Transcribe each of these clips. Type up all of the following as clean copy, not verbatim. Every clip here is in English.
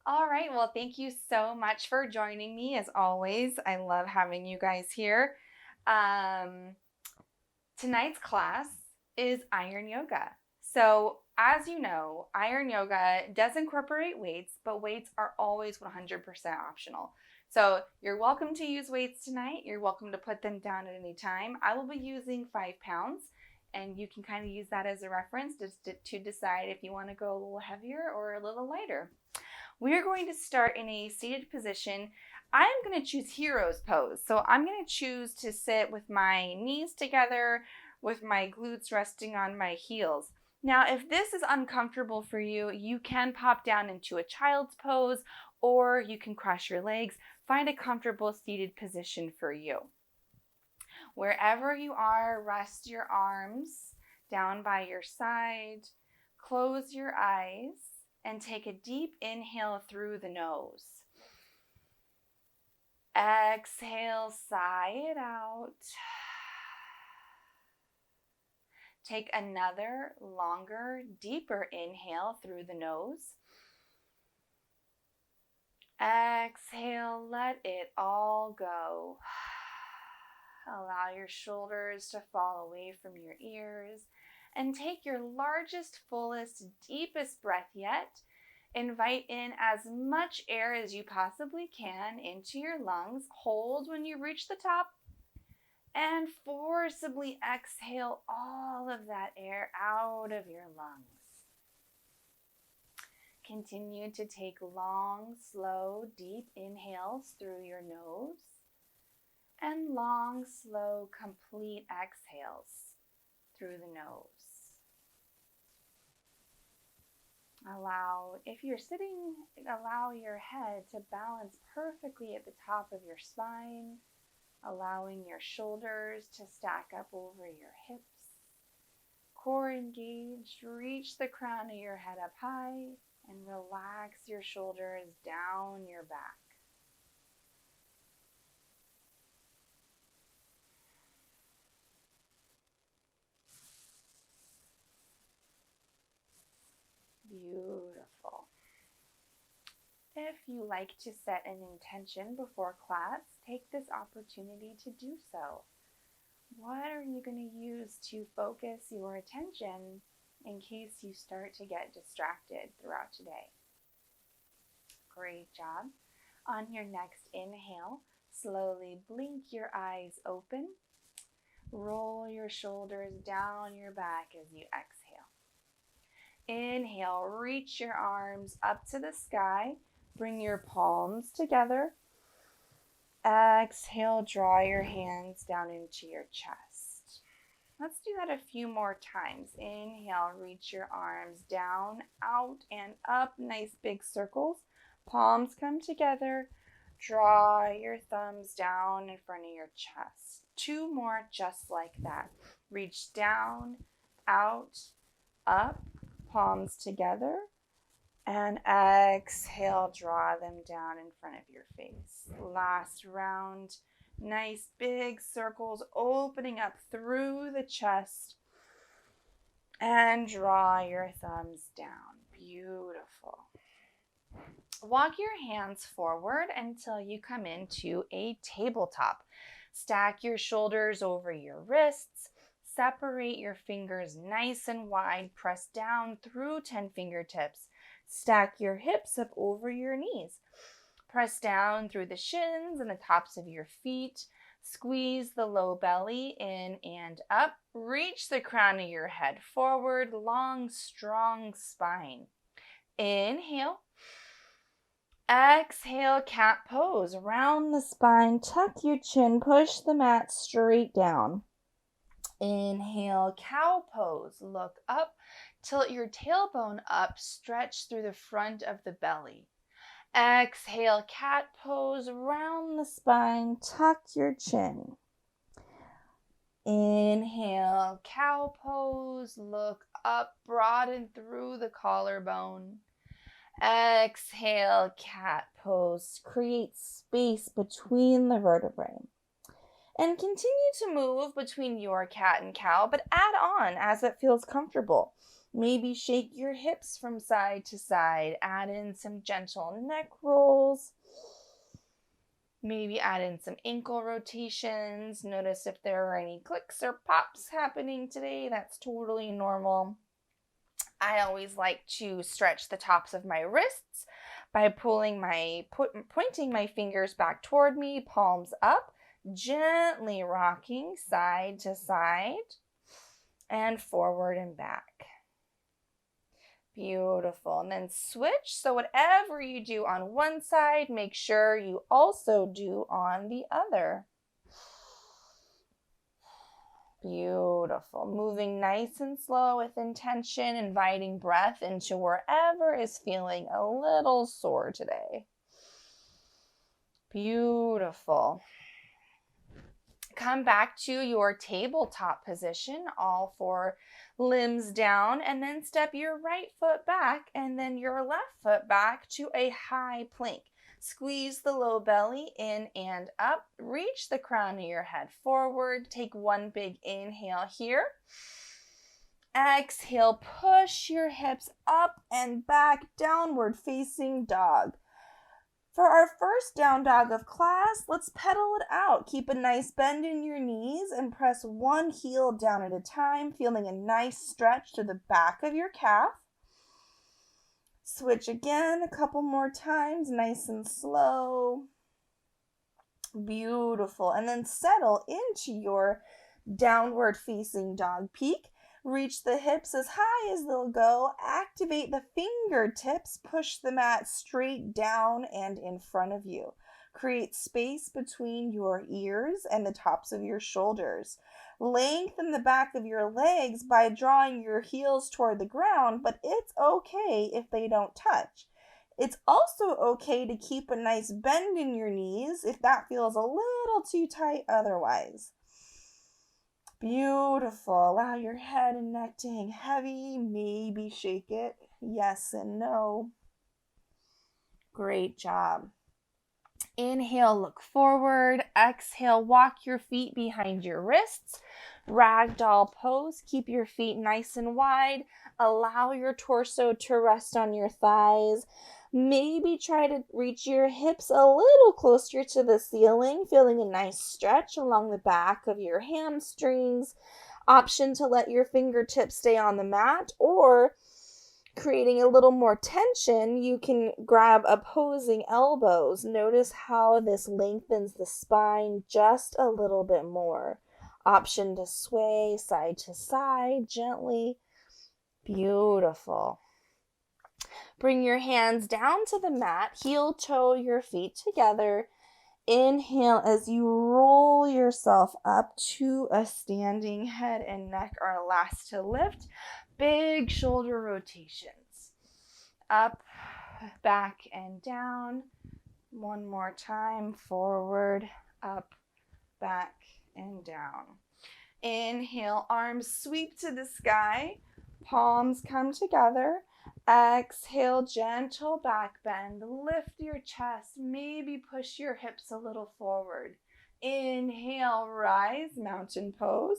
All right. Well, thank you so much for joining me. As always, I love having you guys here. Um, Tonight's class is iron yoga. So, as you know, iron yoga does incorporate weights, but weights are always 100% optional. So, you're welcome to use weights tonight. You're welcome to put them down at any time. I will be using 5 pounds, and you can kind of use that as a reference just to decide if you want to go a little heavier or a little lighter. We're going to start in a seated position. I'm going to choose hero's pose. So I'm going to choose to sit with my knees together, with my glutes resting on my heels. Now, if this is uncomfortable for you, you can pop down into a child's pose or you can cross your legs. Find a comfortable seated position for you. Wherever you are, rest your arms down by your side. Close your eyes and take a deep inhale through the nose. Exhale, sigh it out. Take another longer, deeper inhale through the nose. Exhale, let it all go. Allow your shoulders to fall away from your ears and take your largest, fullest, deepest breath yet. Invite in as much air as you possibly can into your lungs. Hold when you reach the top and forcibly exhale all of that air out of your lungs. Continue to take long, slow, deep inhales through your nose and long, slow, complete exhales through the nose. If you're sitting, allow your head to balance perfectly at the top of your spine, allowing your shoulders to stack up over your hips. Core engaged, reach the crown of your head up high and relax your shoulders down your back. Beautiful. If you like to set an intention before class, take this opportunity to do so. What are you going to use to focus your attention in case you start to get distracted throughout today? Great job. On your next inhale, slowly blink your eyes open. Roll your shoulders down your back as you exhale. Inhale, reach your arms up to the sky. Bring your palms together. Exhale, draw your hands down into your chest. Let's do that a few more times. Inhale, reach your arms down, out, and up. Nice big circles. Palms come together. Draw your thumbs down in front of your chest. 2 more just like that. Reach down, out, up, palms together. And exhale, draw them down in front of your face. Last round. Nice big circles opening up through the chest. And draw your thumbs down. Beautiful. Walk your hands forward until you come into a tabletop. Stack your shoulders over your wrists. Separate your fingers nice and wide. Press down through 10 fingertips. Stack your hips up over your knees. Press down through the shins and the tops of your feet. Squeeze the low belly in and up. Reach the crown of your head forward. Long, strong spine. Inhale. Exhale, cat pose. Round the spine. Tuck your chin. Push the mat straight down. Inhale, cow pose. Look up. Tilt your tailbone up, stretch through the front of the belly. Exhale, cat pose, round the spine, tuck your chin. Inhale, cow pose, look up, broaden through the collarbone. Exhale, cat pose, create space between the vertebrae. And continue to move between your cat and cow, but add on as it feels comfortable. Maybe shake your hips from side to side. Add in some gentle neck rolls. Maybe add in some ankle rotations. Notice if there are any clicks or pops happening today. That's totally normal. I always like to stretch the tops of my wrists by pointing my fingers back toward me, palms up, gently rocking side to side and forward and back. Beautiful. And then switch. So whatever you do on one side, make sure you also do on the other. Beautiful. Moving nice and slow with intention, inviting breath into wherever is feeling a little sore today. Beautiful. Come back to your tabletop position, all four limbs down, and then step your right foot back and then your left foot back to a high plank. Squeeze the low belly in and up. Reach the crown of your head forward. Take one big inhale here. Exhale, push your hips up and back, downward facing dog. For our first down dog of class, let's pedal it out. Keep a nice bend in your knees and press one heel down at a time, feeling a nice stretch to the back of your calf. Switch again a couple more times, nice and slow. Beautiful. And then settle into your downward facing dog peak. Reach the hips as high as they'll go. Activate the fingertips. Push the mat straight down and in front of you. Create space between your ears and the tops of your shoulders. Lengthen the back of your legs by drawing your heels toward the ground, but it's okay if they don't touch. It's also okay to keep a nice bend in your knees if that feels a little too tight otherwise. Beautiful. Allow your head and neck to hang heavy. Maybe shake it. Yes and no. Great job. Inhale, look forward. Exhale, walk your feet behind your wrists. Ragdoll pose. Keep your feet nice and wide. Allow your torso to rest on your thighs. Maybe try to reach your hips a little closer to the ceiling, feeling a nice stretch along the back of your hamstrings. Option to let your fingertips stay on the mat, or creating a little more tension, you can grab opposing elbows. Notice how this lengthens the spine just a little bit more. Option to sway side to side gently. Beautiful. Bring your hands down to the mat, heel toe your feet together. Inhale as you roll yourself up to a standing. Head and neck are last to lift. Big shoulder rotations. Up, back, and down. One more time. Forward, up, back, and down. Inhale, arms sweep to the sky. Palms come together. Exhale, gentle back bend. Lift your chest. Maybe push your hips a little forward. Inhale, rise, mountain pose.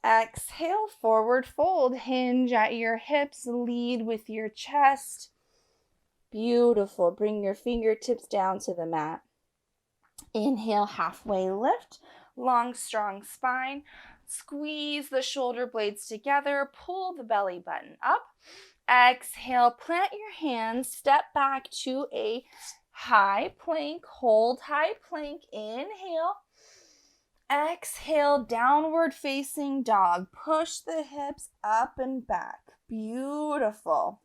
Exhale, forward fold. Hinge at your hips. Lead with your chest. Beautiful. Bring your fingertips down to the mat. Inhale, halfway lift. Long, strong spine. Squeeze the shoulder blades together. Pull the belly button up. Exhale, plant your hands. Step back to a high plank. Hold high plank. Inhale. Exhale, downward facing dog. Push the hips up and back. Beautiful.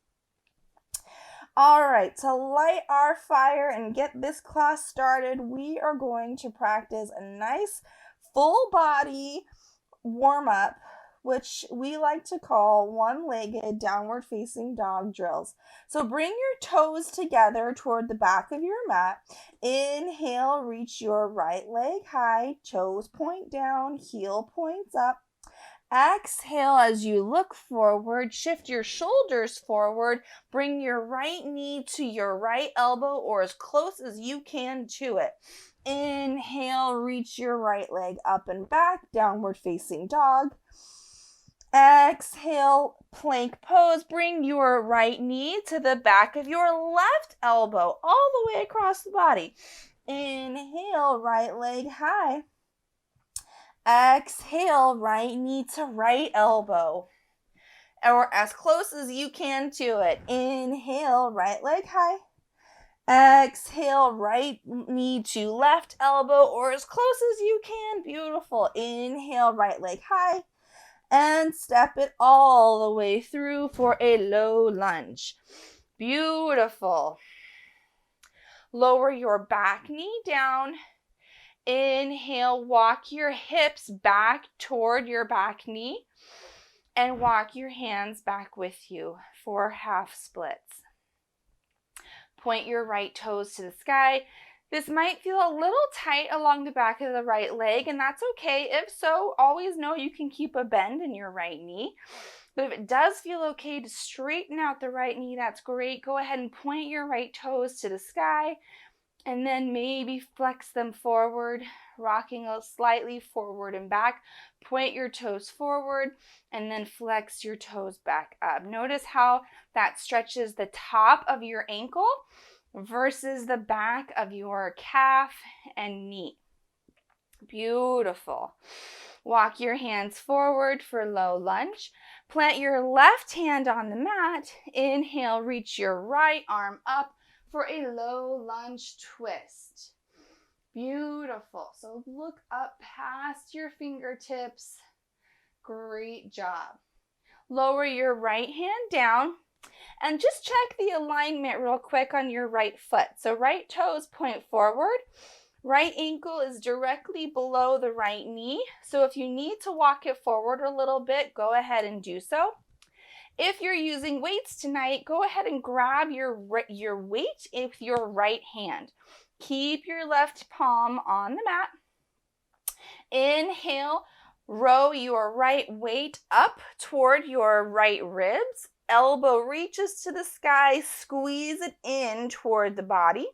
All right, to light our fire and get this class started, we are going to practice a nice full body warm-up, which we like to call one-legged downward facing dog drills. So bring your toes together toward the back of your mat. Inhale, reach your right leg high, toes point down, heel points up. Exhale as you look forward, shift your shoulders forward, bring your right knee to your right elbow or as close as you can to it. Inhale, reach your right leg up and back, downward facing dog. Exhale, plank pose. Bring your right knee to the back of your left elbow, all the way across the body. Inhale, right leg high. Exhale, right knee to right elbow, or as close as you can to it. Inhale, right leg high. Exhale, right knee to left elbow, or as close as you can. Beautiful. Inhale, right leg high. And step it all the way through for a low lunge. Beautiful. Lower your back knee down. Inhale, walk your hips back toward your back knee and walk your hands back with you for half splits. Point your right toes to the sky. This might feel a little tight along the back of the right leg, and that's okay. If so, always know you can keep a bend in your right knee. But if it does feel okay to straighten out the right knee, that's great. Go ahead and point your right toes to the sky, and then maybe flex them forward, rocking slightly forward and back. Point your toes forward, and then flex your toes back up. Notice how that stretches the top of your ankle versus the back of your calf and knee. Beautiful. Walk your hands forward for low lunge. Plant your left hand on the mat. Inhale, reach your right arm up for a low lunge twist. Beautiful. So look up past your fingertips. Great job. Lower your right hand down and just check the alignment real quick on your right foot. So right toes point forward. Right ankle is directly below the right knee. So if you need to walk it forward a little bit, go ahead and do so. If you're using weights tonight, go ahead and grab your weight with your right hand. Keep your left palm on the mat. Inhale, row your right weight up toward your right ribs. Elbow reaches to the sky, squeeze it in toward the body,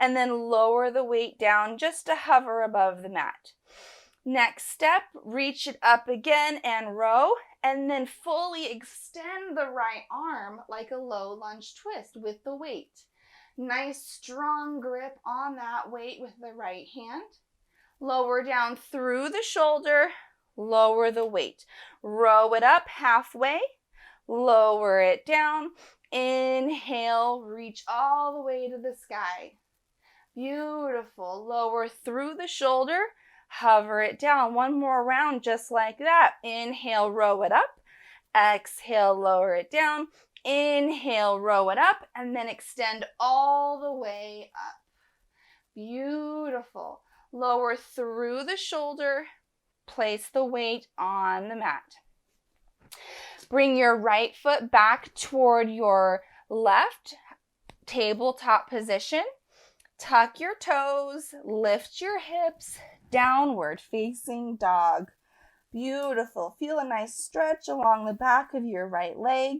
and then lower the weight down just to hover above the mat. Next step, reach it up again and row, and then fully extend the right arm like a low lunge twist with the weight. Nice strong grip on that weight with the right hand. Lower down through the shoulder, lower the weight. Row it up halfway, lower it down. Inhale, reach all the way to the sky. Beautiful. Lower through the shoulder, hover it down. One more round just like that. Inhale, row it up. Exhale, lower it down. Inhale, row it up, and then extend all the way up. Beautiful. Lower through the shoulder. Place the weight on the mat. Bring your right foot back toward your left, tabletop position. Tuck your toes, lift your hips, downward facing dog. Beautiful. Feel a nice stretch along the back of your right leg.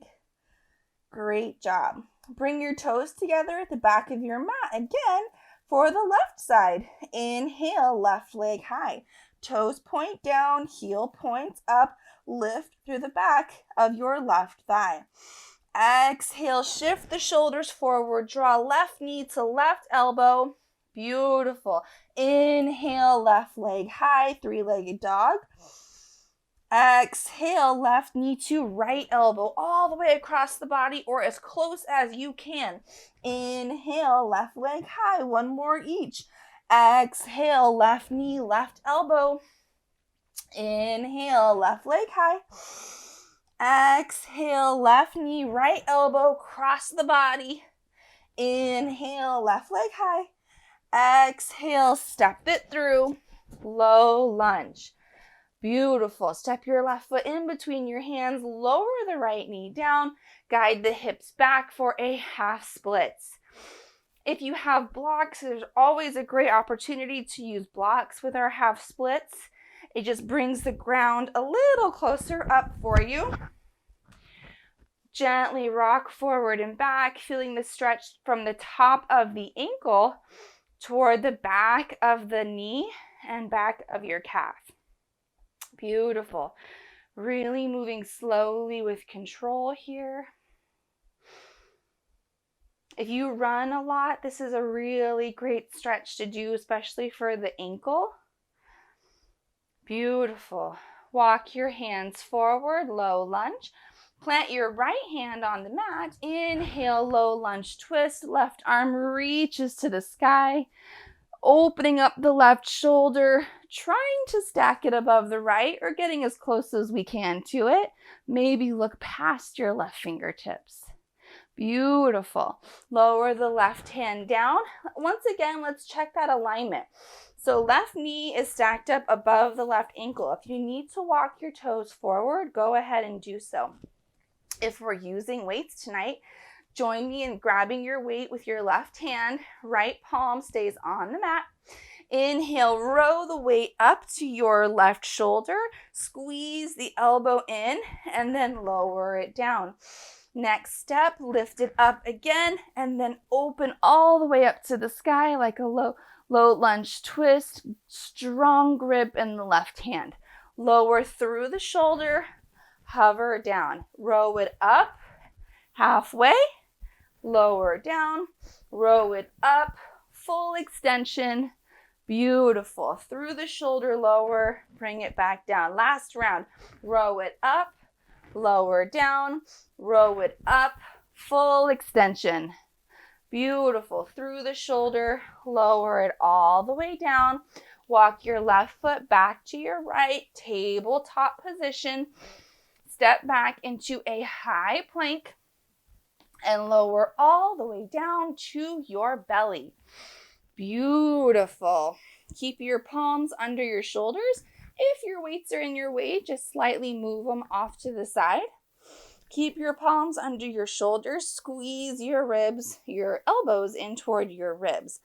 Great job. Bring your toes together at the back of your mat again for the left side. Inhale, left leg high. Toes point down, heel points up. Lift through the back of your left thigh. Exhale, shift the shoulders forward. Draw left knee to left elbow. Beautiful. Inhale, left leg high, three-legged dog. Exhale, left knee to right elbow, all the way across the body or as close as you can. Inhale, left leg high, one more each. Exhale, left knee, left elbow. Inhale, left leg high. Exhale, left knee, right elbow, cross the body. Inhale, left leg high. Exhale, step it through. Low lunge. Beautiful. Step your left foot in between your hands. Lower the right knee down. Guide the hips back for a half splits. If you have blocks, there's always a great opportunity to use blocks with our half splits. It just brings the ground a little closer up for you. Gently rock forward and back, feeling the stretch from the top of the ankle toward the back of the knee and back of your calf. Beautiful. Really moving slowly with control here. If you run a lot, this is a really great stretch to do, especially for the ankle. Beautiful. Walk your hands forward, low lunge. Plant your right hand on the mat. Inhale, low lunge twist. Left arm reaches to the sky. Opening up the left shoulder, trying to stack it above the right or getting as close as we can to it. Maybe look past your left fingertips. Beautiful. Lower the left hand down. Once again, let's check that alignment. So left knee is stacked up above the left ankle. If you need to walk your toes forward, go ahead and do so. If we're using weights tonight, join me in grabbing your weight with your left hand. Right palm stays on the mat. Inhale, row the weight up to your left shoulder. Squeeze the elbow in and then lower it down. Next step, lift it up again and then open all the way up to the sky like a low lunge twist. Strong grip in the left hand. Lower through the shoulder, hover down. Row it up halfway, lower down, row it up, full extension. Beautiful. Through the shoulder, lower, bring it back down. Last round, row it up, lower down, row it up, full extension. Beautiful. Through the shoulder, lower it all the way down. Walk your left foot back to your right, tabletop position. Step back into a high plank and lower all the way down to your belly. Beautiful. Keep your palms under your shoulders. If your weights are in your way, just slightly move them off to the side. Keep your palms under your shoulders. Squeeze your ribs, your elbows in toward your ribs.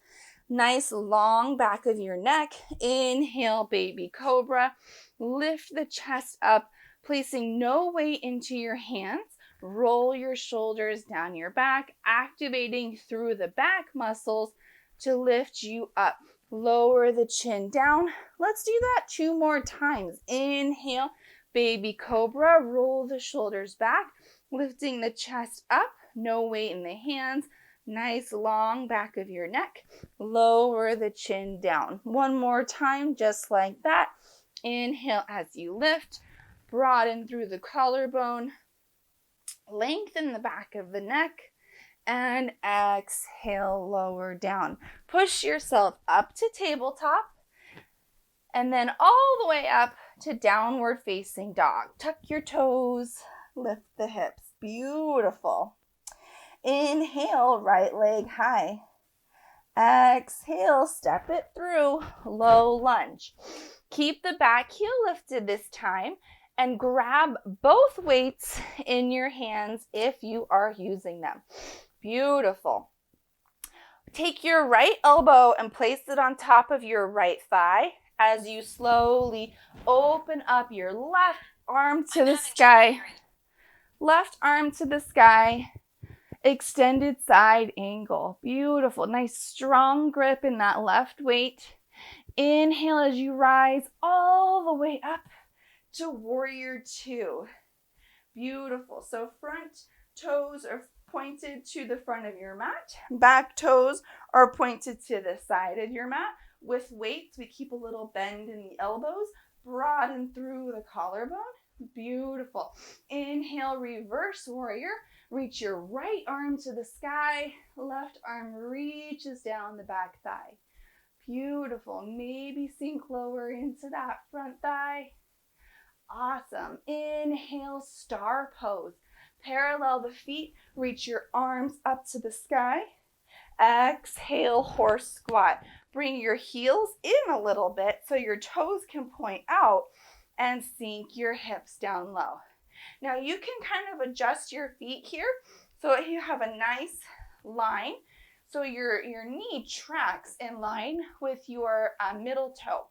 Nice long back of your neck. Inhale, baby cobra. Lift the chest up, placing no weight into your hands. Roll your shoulders down your back, activating through the back muscles to lift you up. Lower the chin down. Let's do that 2 more times. Inhale, baby cobra. Roll the shoulders back, lifting the chest up. No weight in the hands. Nice long back of your neck. Lower the chin down. 1 more time, just like that. Inhale as you lift. Broaden through the collarbone. Lengthen the back of the neck. And exhale, lower down. Push yourself up to tabletop. And then all the way up to downward facing dog. Tuck your toes. Lift the hips. Beautiful. Inhale, right leg high. Exhale, step it through. Low lunge. Keep the back heel lifted this time and grab both weights in your hands if you are using them. Beautiful. Take your right elbow and place it on top of your right thigh as you slowly open up your left arm to the sky. Left arm to the sky. Extended side angle. Beautiful. Nice strong grip in that left weight. Inhale as you rise all the way up to warrior 2. Beautiful. So front toes are pointed to the front of your mat. Back toes are pointed to the side of your mat. With weights, we keep a little bend in the elbows. Broaden through the collarbone. Beautiful. Inhale, reverse warrior. Reach your right arm to the sky. Left arm reaches down the back thigh. Beautiful. Maybe sink lower into that front thigh. Awesome. Inhale, star pose. Parallel the feet. Reach your arms up to the sky. Exhale, horse squat. Bring your heels in a little bit so your toes can point out and sink your hips down low. Now you can kind of adjust your feet here so you have a nice line. So your knee tracks in line with your middle toe.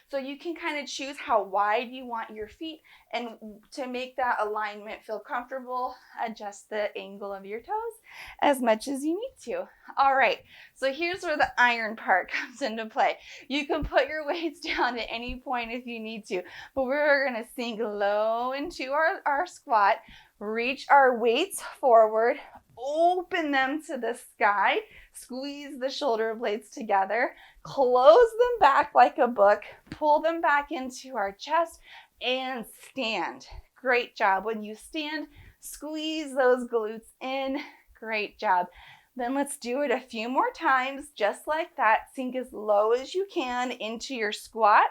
So you can kind of choose how wide you want your feet, and to make that alignment feel comfortable, adjust the angle of your toes as much as you need to. All right, so here's where the iron part comes into play. You can put your weights down at any point if you need to, but we're gonna sink low into our squat, reach our weights forward, open them to the sky, squeeze the shoulder blades together, close them back like a book, pull them back into our chest, and stand. Great job. When you stand, squeeze those glutes in. Great job. Then let's do it a few more times, just like that. Sink as low as you can into your squat.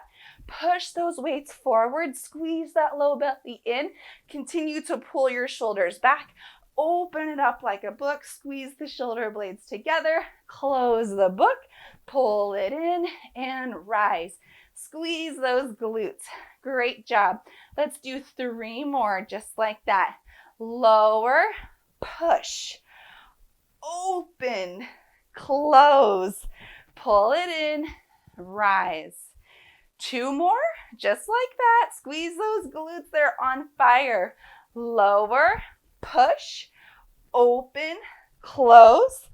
Push those weights forward, squeeze that low belly in. Continue to pull your shoulders back. Open it up like a book, squeeze the shoulder blades together, close the book, pull it in, and rise. Squeeze those glutes. Great job. Let's do 3 more just like that. Lower, push, open, close, pull it in, rise. 2 more, just like that. Squeeze those glutes, they're on fire. Lower, push, open, close,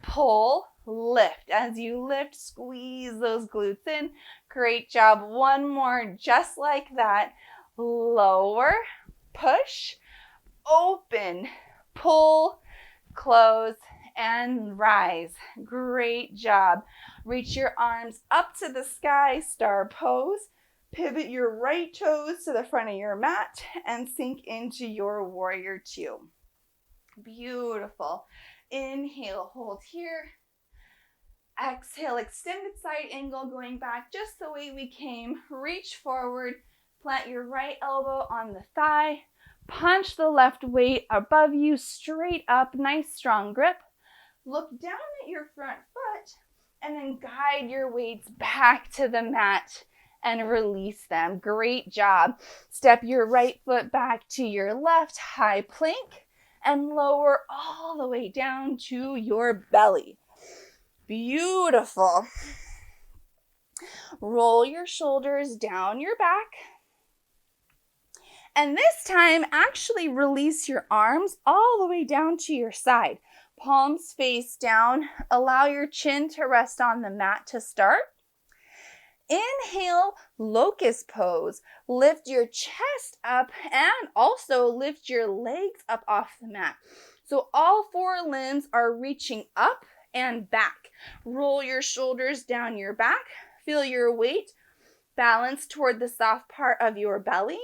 pull, lift. As you lift, squeeze those glutes in. Great job. 1 more, just like that. Lower, push, open, pull, close, and rise. Great job. Reach your arms up to the sky, star pose. Pivot your right toes to the front of your mat and sink into your warrior 2. Beautiful. Inhale, hold here. Exhale, extended side angle, going back just the way we came. Reach forward, plant your right elbow on the thigh. Punch the left weight above you, straight up, nice strong grip. Look down at your front foot and then guide your weights back to the mat and release them. Great job. Step your right foot back to your left, high plank, and lower all the way down to your belly. Beautiful. Roll your shoulders down your back. And this time, actually release your arms all the way down to your side. Palms face down. Allow your chin to rest on the mat to start. Inhale, locust pose. Lift your chest up and also lift your legs up off the mat. So all 4 limbs are reaching up and back. Roll your shoulders down your back. Feel your weight balance toward the soft part of your belly.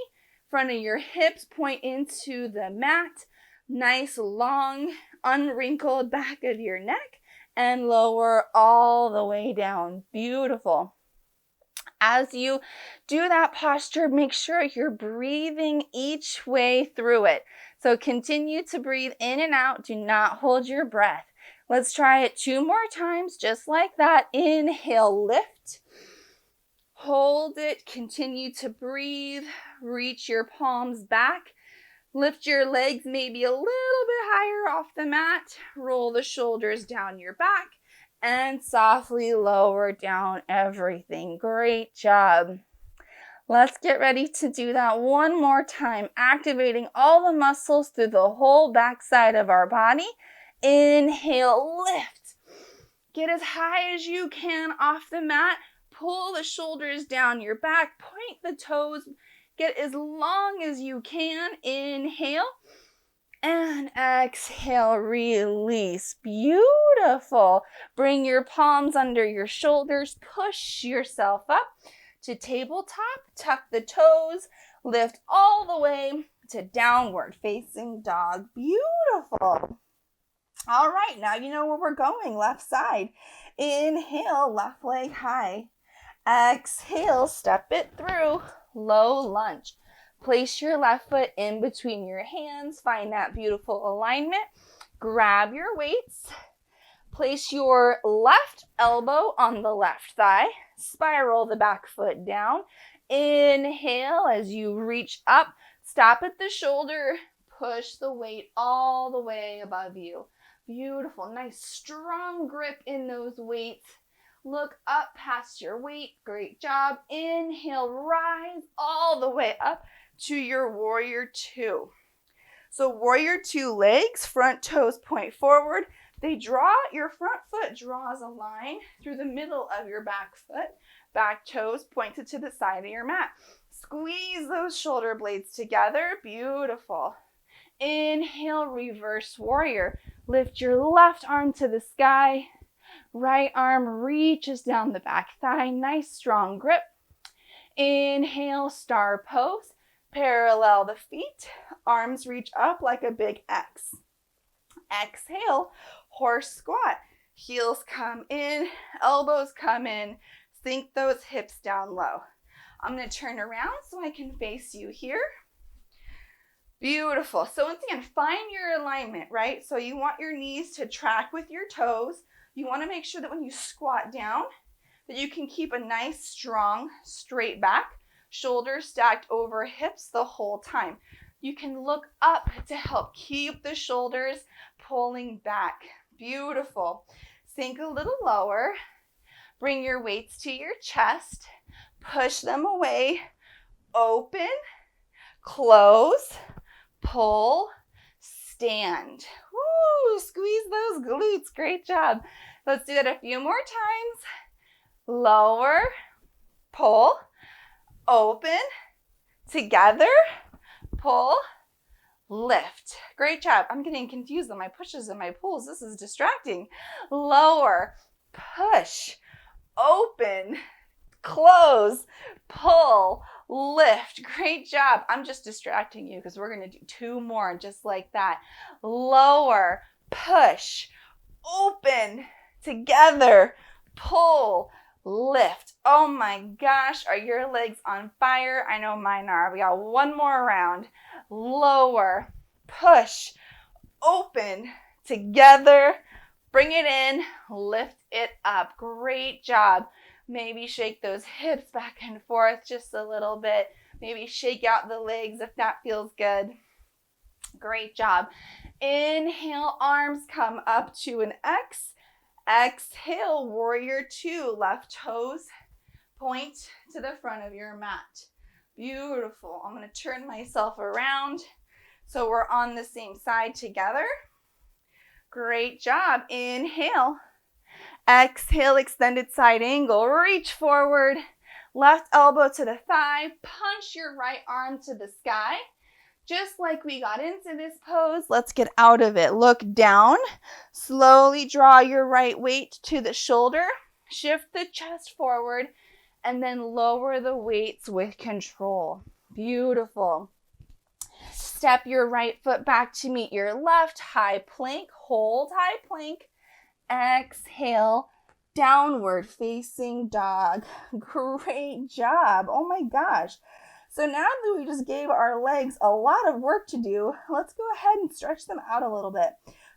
Front of your hips point into the mat. Nice long unwrinkled back of your neck and lower all the way down. Beautiful. As you do that posture, make sure you're breathing each way through it. So continue to breathe in and out. Do not hold your breath. Let's try it 2 more times, just like that. Inhale, lift. Hold it. Continue to breathe. Reach your palms back. Lift your legs maybe a little bit higher off the mat. Roll the shoulders down your back and softly lower down everything. Great job. Let's get ready to do that 1 more time, activating all the muscles through the whole backside of our body. Inhale, lift. Get as high as you can off the mat. Pull the shoulders down your back. Point the toes. Get as long as you can. Inhale. And exhale, release. Beautiful. Bring your palms under your shoulders. Push yourself up to tabletop. Tuck the toes. Lift all the way to downward facing dog. Beautiful. All right, now you know where we're going. Left side. Inhale, left leg high. Exhale, step it through. Low lunge. Place your left foot in between your hands. Find that beautiful alignment. Grab your weights. Place your left elbow on the left thigh. Spiral the back foot down. Inhale as you reach up. Stop at the shoulder. Push the weight all the way above you. Beautiful. Nice strong grip in those weights. Look up past your weight. Great job. Inhale, rise all the way up to your warrior two. So warrior two, legs, front toes point forward. Your front foot draws a line through the middle of your back foot. Back toes pointed to the side of your mat. Squeeze those shoulder blades together. Beautiful. Inhale, reverse warrior. Lift your left arm to the sky. Right arm reaches down the back thigh. Nice strong grip. Inhale, star pose. Parallel the feet. Arms reach up like a big X. Exhale, horse squat. Heels come in, elbows come in. Sink those hips down low. I'm going to turn around so I can face you here. Beautiful. So once again, find your alignment, right? So you want your knees to track with your toes. You want to make sure that when you squat down, that you can keep a nice, strong, straight back, shoulders stacked over hips the whole time. You can look up to help keep the shoulders pulling back. Beautiful. Sink a little lower. Bring your weights to your chest. Push them away. Open, close, pull, stand. Woo, squeeze those glutes. Great job. Let's do that a few more times. Lower, pull, open, together, pull, lift. Great job. I'm getting confused on my pushes and my pulls. This is distracting. Lower, push, open, close, pull, lift. Great job. I'm just distracting you because we're going to do two more just like that. Lower, push, open, together, pull, lift. Oh my gosh, are your legs on fire? I know mine are. We got one more round. Lower, push, open, together, bring it in, lift it up. Great job. Maybe shake those hips back and forth just a little bit. Maybe shake out the legs if that feels good. Great job. Inhale, arms come up to an X. Exhale, warrior two. Left toes point to the front of your mat. Beautiful. I'm going to turn myself around so we're on the same side together. Great job. Inhale. Exhale, extended side angle. Reach forward. Left elbow to the thigh. Punch your right arm to the sky. Just like we got into this pose, let's get out of it. Look down. Slowly draw your right weight to the shoulder. Shift the chest forward and then lower the weights with control. Beautiful. Step your right foot back to meet your left. High plank. Hold high plank. Exhale, downward facing dog. Great job. Oh my gosh. So now that we just gave our legs a lot of work to do, let's go ahead and stretch them out a little bit.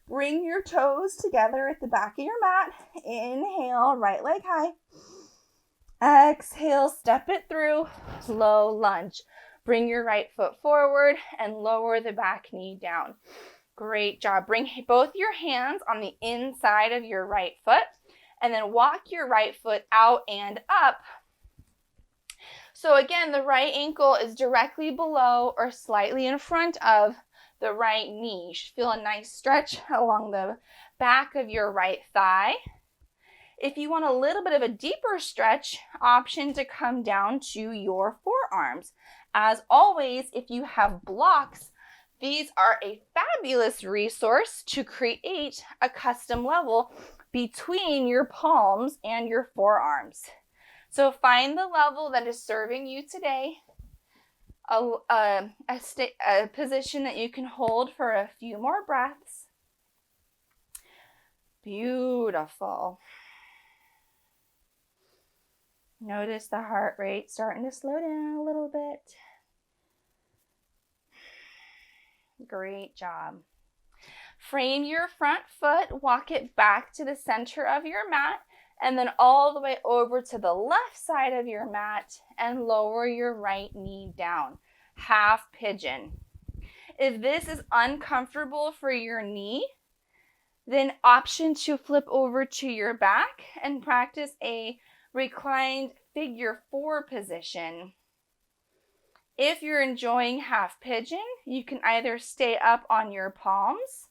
Bring your toes together at the back of your mat. Inhale, right leg high. Exhale, step it through. Low lunge. Bring your right foot forward and lower the back knee down. Great job. Bring both your hands on the inside of your right foot and then walk your right foot out and up. So again, the right ankle is directly below or slightly in front of the right knee. You should feel a nice stretch along the back of your right thigh. If you want a little bit of a deeper stretch, option to come down to your forearms. As always, if you have blocks, these are a fabulous resource to create a custom level between your palms and your forearms. So find the level that is serving you today, a position that you can hold for a few more breaths. Beautiful. Notice the heart rate starting to slow down a little bit. Great job. Frame your front foot, walk it back to the center of your mat, and then all the way over to the left side of your mat and lower your right knee down. Half pigeon. If this is uncomfortable for your knee, Then option to flip over to your back and practice a reclined figure 4 position. If you're enjoying half pigeon, you can either stay up on your palms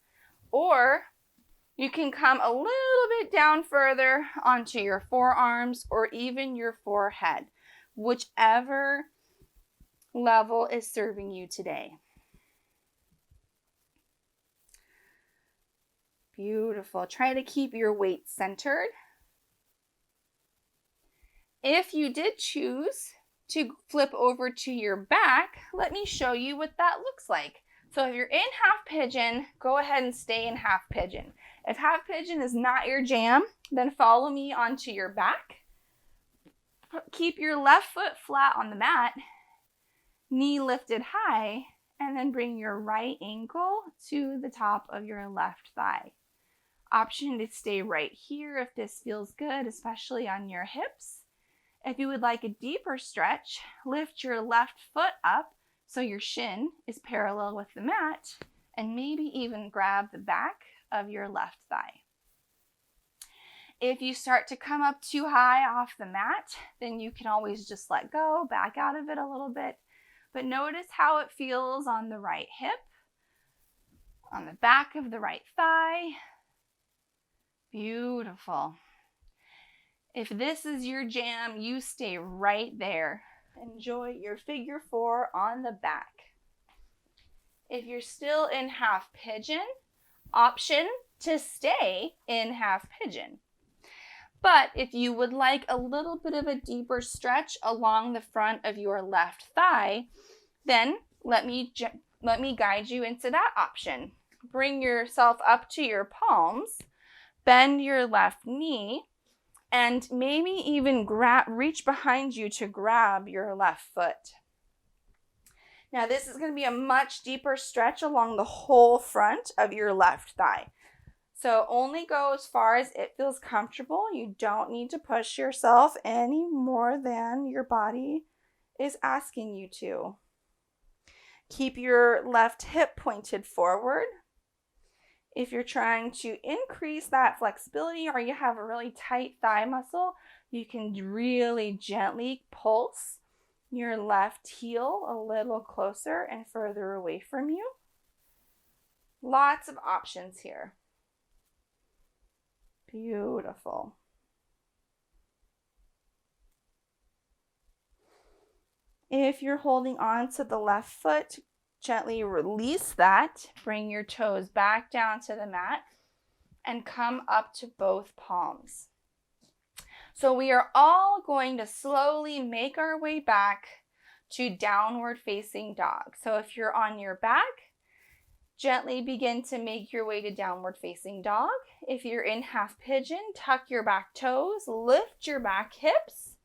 or you can come a little bit down further onto your forearms or even your forehead, whichever level is serving you today. Beautiful. Try to keep your weight centered. If you did choose to flip over to your back, let me show you what that looks like. So if you're in half pigeon, go ahead and stay in half pigeon. If half pigeon is not your jam, then follow me onto your back. Keep your left foot flat on the mat, knee lifted high, and then bring your right ankle to the top of your left thigh. Option to stay right here if this feels good, especially on your hips. If you would like a deeper stretch, lift your left foot up so your shin is parallel with the mat, and maybe even grab the back of your left thigh. If you start to come up too high off the mat, then you can always just let go, back out of it a little bit. But notice how it feels on the right hip, on the back of the right thigh. Beautiful. If this is your jam, you stay right there. Enjoy your figure 4 on the back. If you're still in half pigeon, option to stay in half pigeon. But if you would like a little bit of a deeper stretch along the front of your left thigh, then let me guide you into that option. Bring yourself up to your palms, bend your left knee, and maybe even reach behind you to grab your left foot. Now this is going to be a much deeper stretch along the whole front of your left thigh. So only go as far as it feels comfortable. You don't need to push yourself any more than your body is asking you to. Keep your left hip pointed forward. If you're trying to increase that flexibility or you have a really tight thigh muscle, you can really gently pulse your left heel a little closer and further away from you. Lots of options here. Beautiful. If you're holding on to the left foot, gently release that. Bring your toes back down to the mat and come up to both palms. So we are all going to slowly make our way back to downward facing dog. So if you're on your back, gently begin to make your way to downward facing dog. If you're in half pigeon, tuck your back toes, lift your back hips,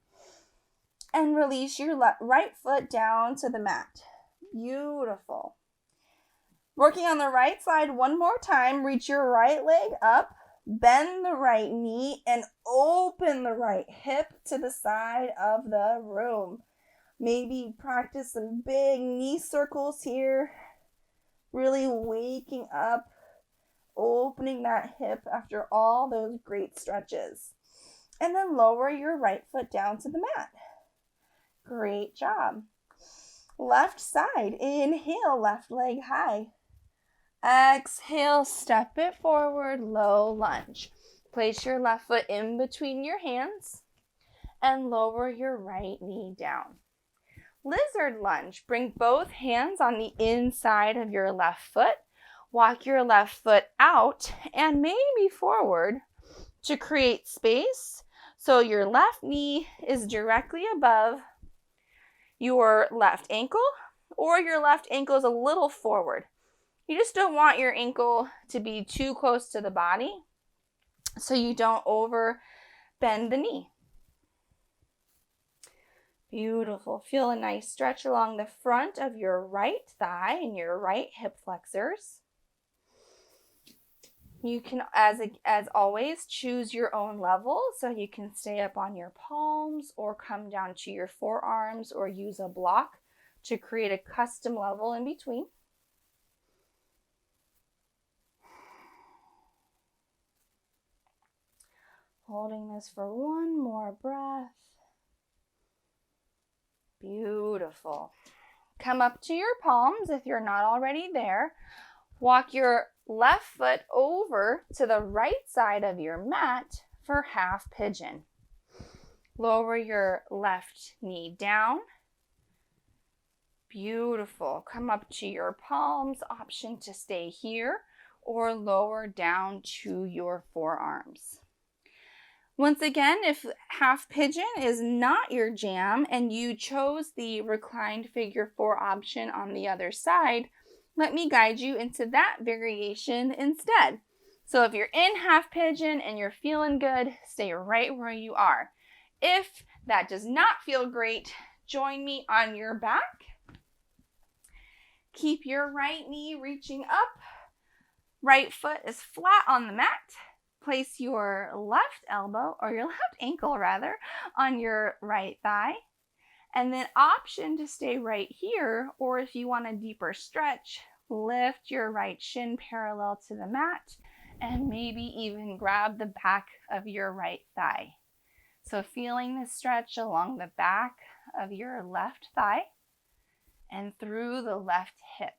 and release your right foot down to the mat. Beautiful. Working on the right side one more time, reach your right leg up, bend the right knee, and open the right hip to the side of the room. Maybe practice some big knee circles here. Really waking up, opening that hip after all those great stretches. And then lower your right foot down to the mat. Great job. Left side, inhale, left leg high. Exhale, step it forward, low lunge. Place your left foot in between your hands and lower your right knee down. Lizard lunge. Bring both hands on the inside of your left foot. Walk your left foot out and maybe forward to create space so your left knee is directly above your left ankle, or your left ankle is a little forward. You just don't want your ankle to be too close to the body so you don't over bend the knee. Beautiful. Feel a nice stretch along the front of your right thigh and your right hip flexors. You can, as always, choose your own level, so you can stay up on your palms or come down to your forearms or use a block to create a custom level in between. Holding this for one more breath. Beautiful. Come up to your palms if you're not already there. Walk your left foot over to the right side of your mat for half pigeon. Lower your left knee down. Beautiful. Come up to your palms, option to stay here or lower down to your forearms. Once again, if half pigeon is not your jam and you chose the reclined figure 4 option on the other side, let me guide you into that variation instead. So if you're in half pigeon and you're feeling good, stay right where you are. If that does not feel great, join me on your back. Keep your right knee reaching up. Right foot is flat on the mat. Place your left elbow, or your left ankle rather, on your right thigh. And then option to stay right here, or if you want a deeper stretch, lift your right shin parallel to the mat and maybe even grab the back of your right thigh. So feeling the stretch along the back of your left thigh and through the left hip.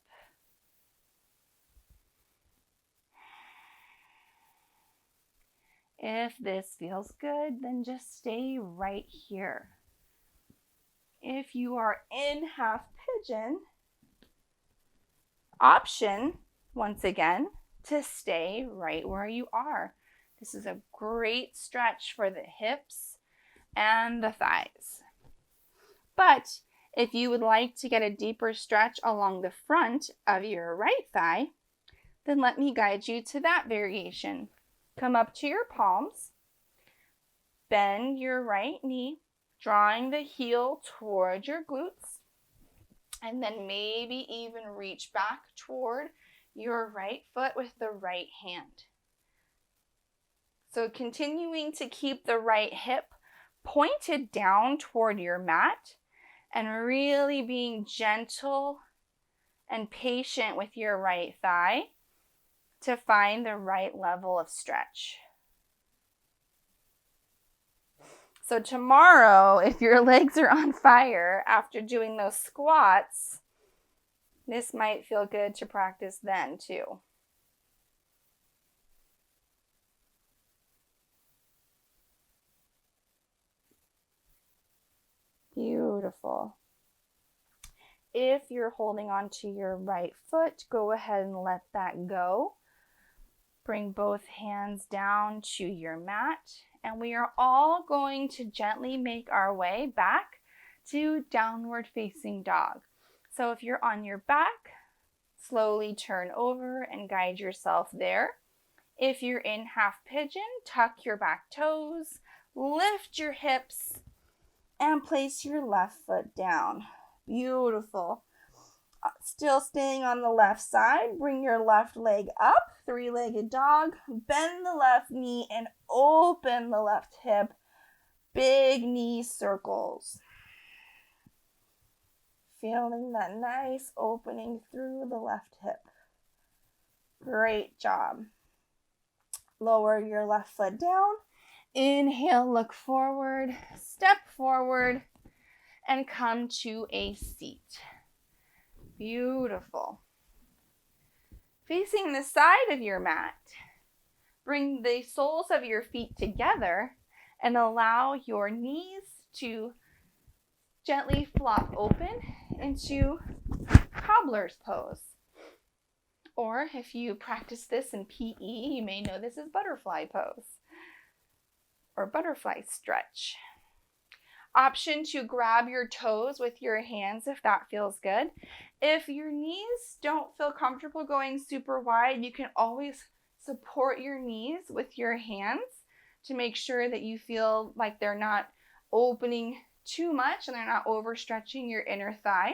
If this feels good, then just stay right here. If you are in half pigeon, option, once again, to stay right where you are. This is a great stretch for the hips and the thighs. But if you would like to get a deeper stretch along the front of your right thigh, then let me guide you to that variation. Come up to your palms, bend your right knee, drawing the heel toward your glutes, and then maybe even reach back toward your right foot with the right hand. So continuing to keep the right hip pointed down toward your mat and really being gentle and patient with your right thigh to find the right level of stretch. So tomorrow, if your legs are on fire after doing those squats, this might feel good to practice then too. Beautiful. If you're holding on to your right foot, go ahead and let that go. Bring both hands down to your mat, and we are all going to gently make our way back to downward facing dog. So if you're on your back, slowly turn over and guide yourself there. If you're in half pigeon, tuck your back toes, lift your hips, and place your left foot down. Beautiful. Still staying on the left side, bring your left leg up, three-legged dog, bend the left knee and open the left hip, big knee circles. Feeling that nice opening through the left hip. Great job. Lower your left foot down. Inhale, look forward, step forward, and come to a seat. Beautiful. Facing the side of your mat, bring the soles of your feet together and allow your knees to gently flop open into cobbler's pose. Or if you practice this in PE, you may know this as butterfly pose or butterfly stretch. Option to grab your toes with your hands if that feels good. If your knees don't feel comfortable going super wide, you can always support your knees with your hands to make sure that you feel like they're not opening too much and they're not overstretching your inner thighs.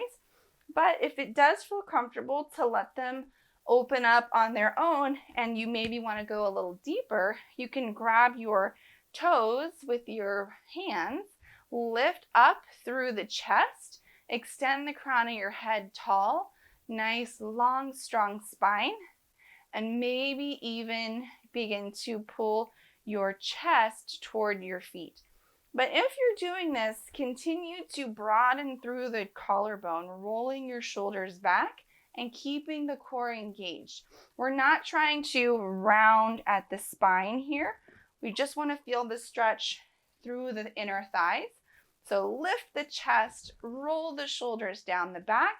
But if it does feel comfortable to let them open up on their own and you maybe want to go a little deeper, you can grab your toes with your hands, lift up through the chest, extend the crown of your head tall, nice long strong spine, and maybe even begin to pull your chest toward your feet. But if you're doing this, continue to broaden through the collarbone, rolling your shoulders back and keeping the core engaged. We're not trying to round at the spine here. We just want to feel the stretch through the inner thighs. So lift the chest, roll the shoulders down the back,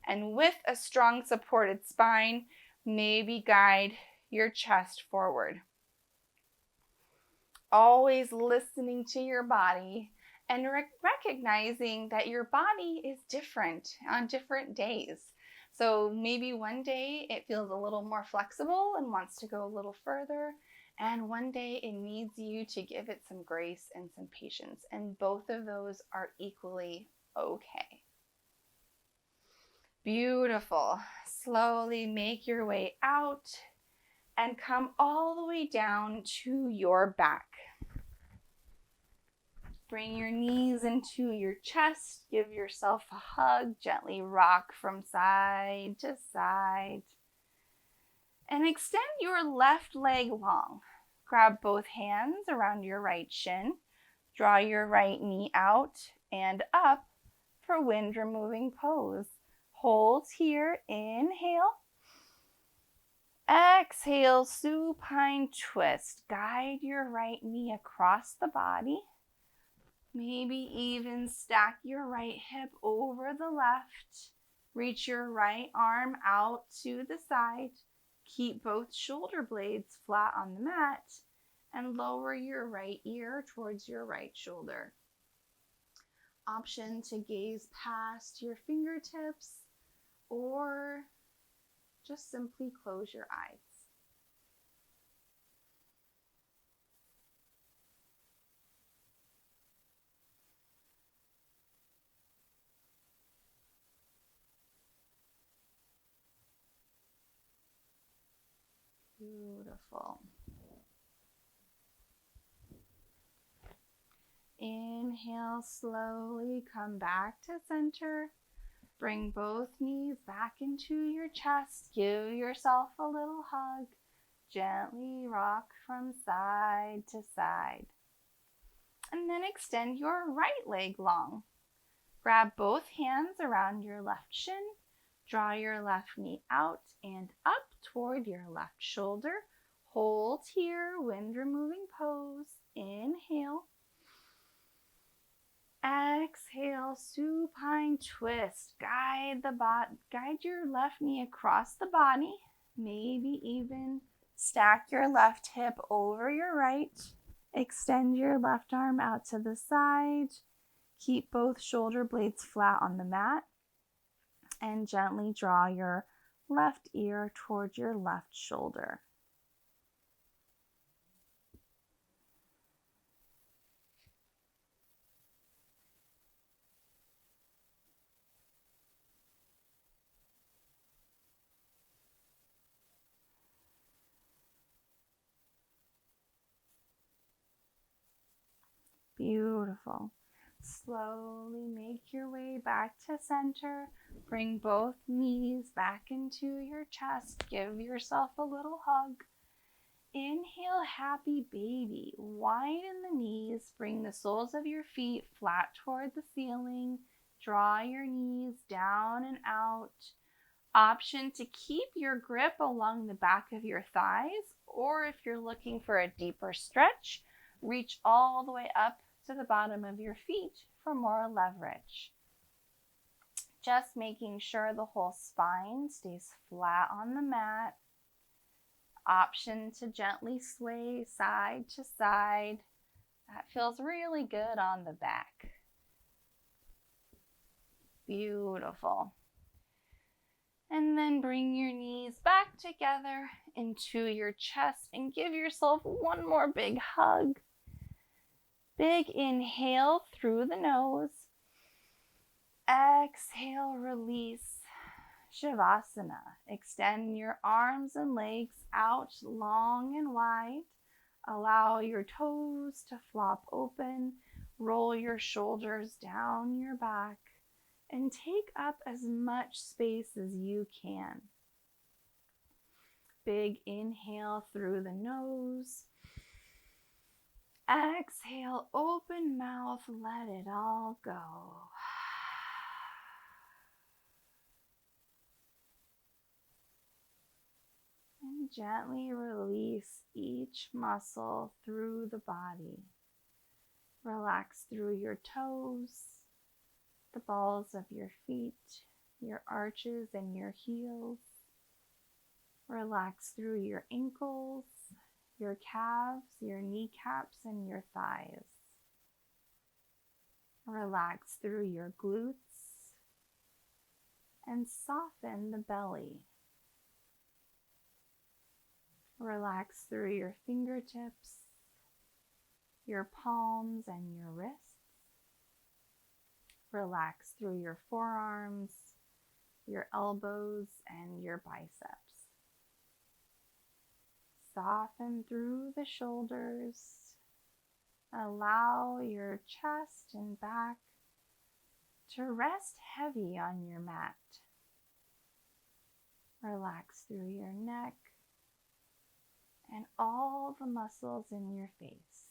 and with a strong supported spine, maybe guide your chest forward. Always listening to your body and recognizing that your body is different on different days. So maybe one day it feels a little more flexible and wants to go a little further, and one day it needs you to give it some grace and some patience, and both of those are equally okay. Beautiful. Slowly make your way out and come all the way down to your back. Bring your knees into your chest. Give yourself a hug. Gently rock from side to side. And extend your left leg long. Grab both hands around your right shin. Draw your right knee out and up for wind removing pose. Hold here. Inhale. Exhale, supine twist. Guide your right knee across the body. Maybe even stack your right hip over the left. Reach your right arm out to the side. Keep both shoulder blades flat on the mat and lower your right ear towards your right shoulder. Option to gaze past your fingertips or just simply close your eyes. Beautiful. Inhale, slowly come back to center. Bring both knees back into your chest. Give yourself a little hug. Gently rock from side to side. And then extend your right leg long. Grab both hands around your left shin. Draw your left knee out and up toward your left shoulder. Hold here, wind removing pose. Inhale. Exhale, supine twist. Guide your left knee across the body. Maybe even stack your left hip over your right. Extend your left arm out to the side. Keep both shoulder blades flat on the mat. And gently draw your left ear towards your left shoulder. Beautiful. Slowly make your way back to center. Bring both knees back into your chest. Give yourself a little hug. Inhale, happy baby. Widen the knees. Bring the soles of your feet flat toward the ceiling. Draw your knees down and out. Option to keep your grip along the back of your thighs, or if you're looking for a deeper stretch, reach all the way up to the bottom of your feet for more leverage. Just making sure the whole spine stays flat on the mat. Option to gently sway side to side. That feels really good on the back. Beautiful. And then bring your knees back together into your chest and give yourself one more big hug. Big inhale through the nose. Exhale, release. Shavasana. Extend your arms and legs out long and wide. Allow your toes to flop open. Roll your shoulders down your back and take up as much space as you can. Big inhale through the nose. Exhale, open mouth, let it all go. And gently release each muscle through the body. Relax through your toes, the balls of your feet, your arches and your heels. Relax through your ankles, your calves, your kneecaps, and your thighs. Relax through your glutes and soften the belly. Relax through your fingertips, your palms, and your wrists. Relax through your forearms, your elbows, and your biceps. Soften through the shoulders. Allow your chest and back to rest heavy on your mat. Relax through your neck and all the muscles in your face.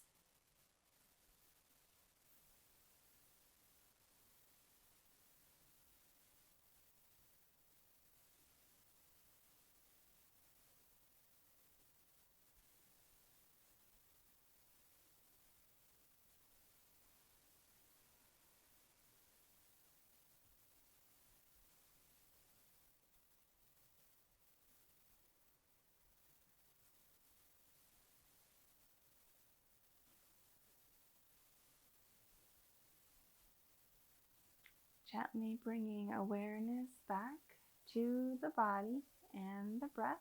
Gently bringing awareness back to the body and the breath.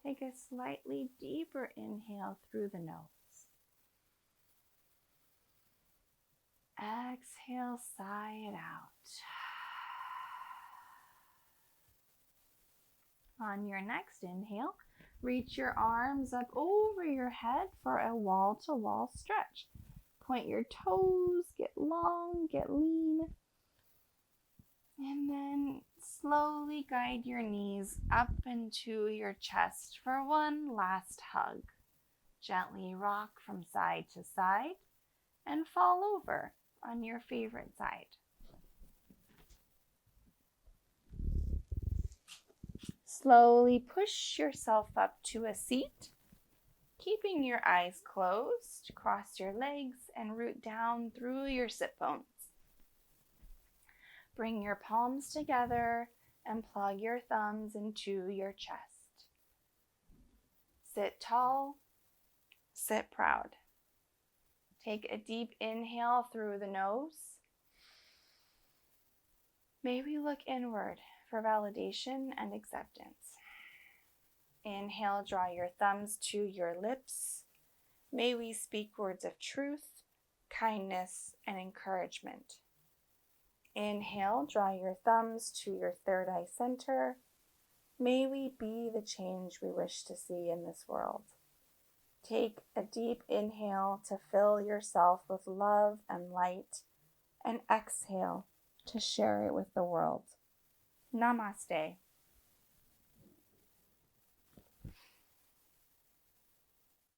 Take a slightly deeper inhale through the nose. Exhale, sigh it out. On your next inhale, reach your arms up over your head for a wall-to-wall stretch. Point your toes, get long, get lean. And then slowly guide your knees up into your chest for one last hug. Gently rock from side to side and fall over on your favorite side. Slowly push yourself up to a seat, keeping your eyes closed. Cross your legs and root down through your sit bones. Bring your palms together and plug your thumbs into your chest. Sit tall, sit proud. Take a deep inhale through the nose. May we look inward for validation and acceptance. Inhale, draw your thumbs to your lips. May we speak words of truth, kindness, and encouragement. Inhale, draw your thumbs to your third eye center. May we be the change we wish to see in this world. Take a deep inhale to fill yourself with love and light, and exhale to share it with the world. Namaste.